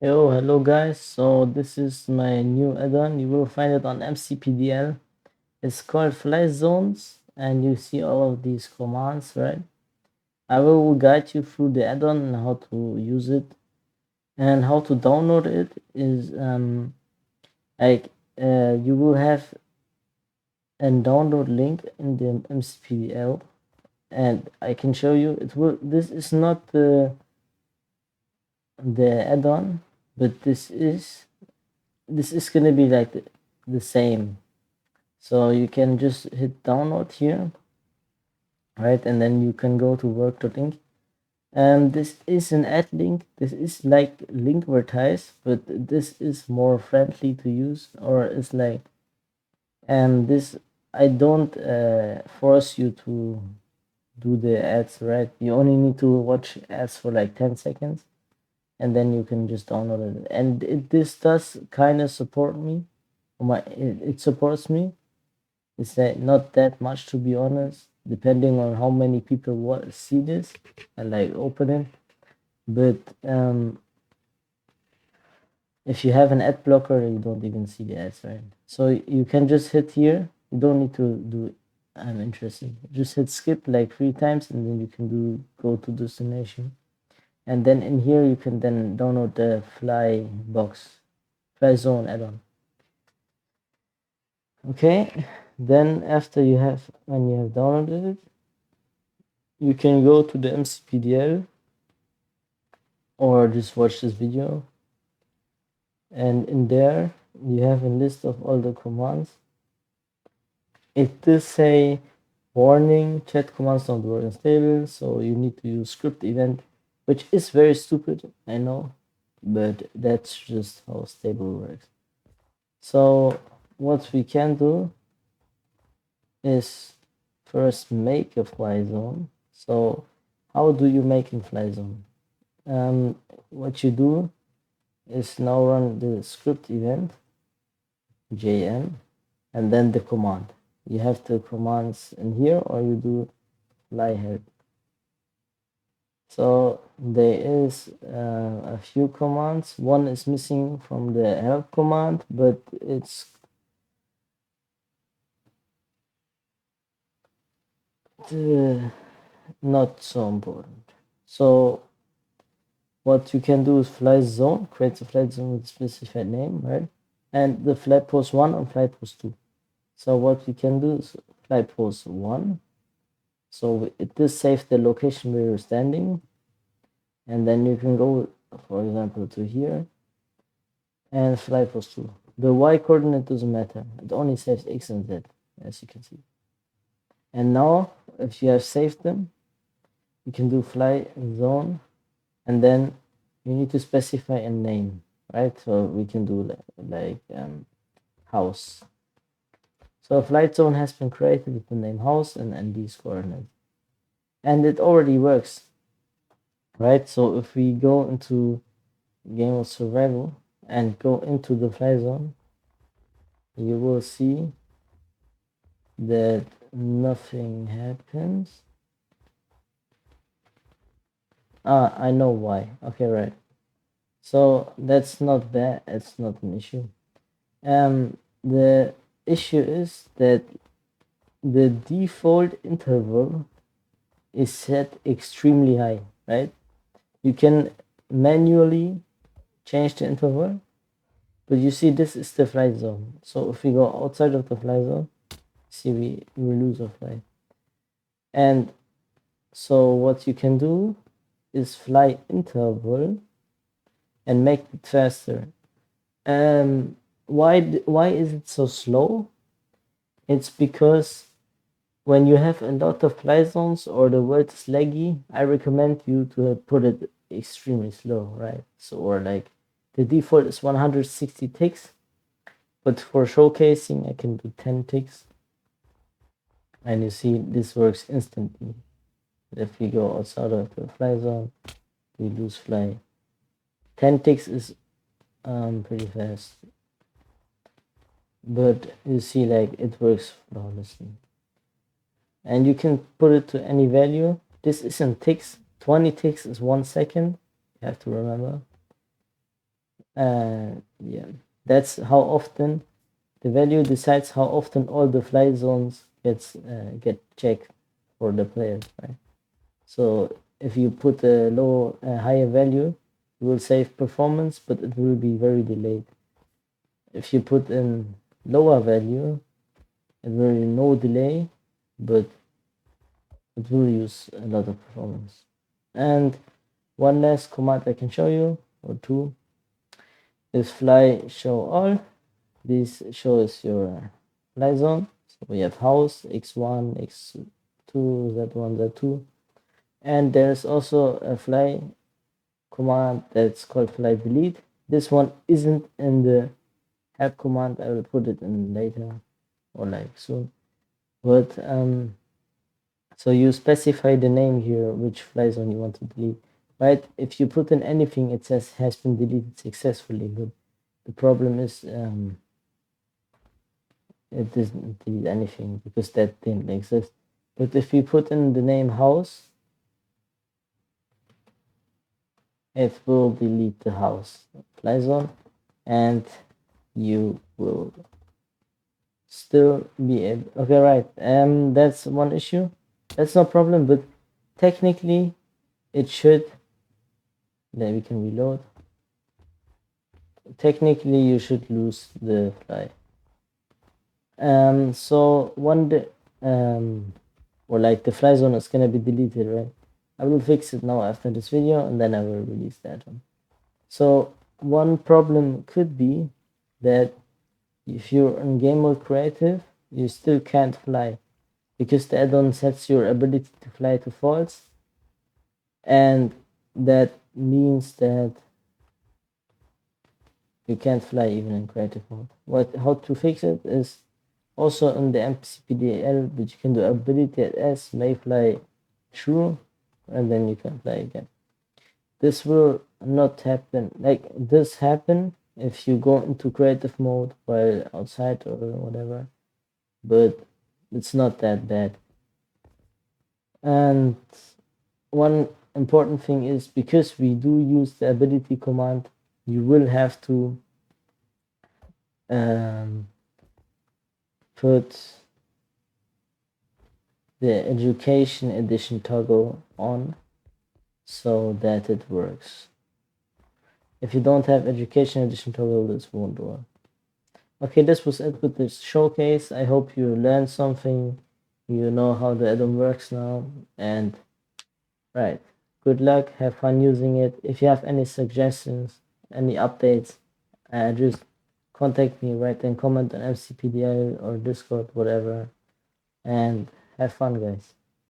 Hello guys. So this is my new add-on. You will find it on MCPDL. It's called Flight Zones, and you see all of these commands, right? I will guide you through the add-on and how to use it, and how to download it is like you will have a download link in the MCPDL, and I can show you. It will. This is not the add-on, but this is gonna be like the same. So you can just hit download here, right? And then you can go to work.link. And this is an ad link. This is like Linkvertise, but this is more friendly to use, or it's like, and this, I don't force you to do the ads, right? You only need to watch ads for like 10 seconds, and then you can just download it. And this does kind of support me. It supports me. It's not that much, to be honest, depending on how many people see this and like open it. But if you have an ad blocker, you don't even see the ads, right? So you can just hit here. You don't need to do I'm interested. Just hit skip like 3 times, and then you can go to destination. And then in here you can then download the fly zone add-on. Okay, then when you have downloaded it, you can go to the MCPDL or just watch this video, and in there you have a list of all the commands. It does say warning, chat commands don't work unstable, so you need to use script event, which is very stupid, I know, but that's just how stable works. So what we can do is first make a fly zone. So how do you make a fly zone? What you do is now run the script event jm, and then the command. You have the commands in here, or you do fly help. So there is a few commands. One is missing from the help command, but it's not so important. So what you can do is flight zone, create a flight zone with a specified name, right? And the flight post 1 and flight post 2. So what we can do is flight post 1. So it does save the location where you're standing. And then you can go, for example, to here and flight post 2. The y coordinate doesn't matter. It only saves x and z, as you can see. And now, if you have saved them, you can do fly zone, and then you need to specify a name, right? So we can do like house. So a flight zone has been created with the name house and these coordinates, and it already works, right? So if we go into game of survival and go into the flight zone, you will see that nothing happens. I know why. Okay, right. So that's not bad. It's not an issue. The issue is that the default interval is set extremely high, right? You can manually change the interval, but you see this is the flight zone. So if we go outside of the flight zone, see we lose our flight. And so what you can do is fly interval and make it faster. Why is it so slow? It's because when you have a lot of flight zones or the world is laggy, I recommend you to put it extremely slow, right? So, or like the default is 160 ticks, but for showcasing I can do 10 ticks, and you see this works instantly. If we go outside of the fly zone, we lose fly. 10 ticks is pretty fast, but you see like it works flawlessly. And you can put it to any value. This isn't ticks. 20 ticks is 1 second. You have to remember. Yeah, that's how often the value decides how often all the flight zones get checked for the players, right? So if you put a higher value, it will save performance, but it will be very delayed. If you put in lower value, it will be no delay, but it will use a lot of performance. And one last command I can show you, or two, is fly show all. This shows your fly zone. So we have house, x1, x2, z1, z2. And there's also a fly command that's called fly delete. This one isn't in the help command. I will put it in later or like soon. But so you specify the name here, which fly zone you want to delete, right? If you put in anything, it says has been deleted successfully, but the problem is it doesn't delete anything because that didn't exist. But if you put in the name house, it will delete the house fly zone, and you will still be able. Okay, right. That's one issue. That's no problem, but technically, it should. Then we can reload. Technically, you should lose the fly. So one day, or like the fly zone is gonna be deleted, right? I will fix it now after this video, and then I will release that one. So one problem could be that if you're in game mode creative, you still can't fly because the add-on sets your ability to fly to false, and that means that you can't fly even in creative mode. How to fix it is also in the MCPDL, but you can do ability at S may fly true, and then you can fly again. This will not happen. Like this happen if you go into creative mode while outside or whatever, but it's not that bad. And one important thing is because we do use the ability command, you will have to put the education edition toggle on so that it works. If you don't have education edition toggle, this won't work. Okay, this was it with this showcase. I hope you learned something. You know how the add-on works now, and right, good luck, have fun using it. If you have any suggestions, any updates, just contact me, write and comment on MCPDL or Discord, whatever, and have fun, guys.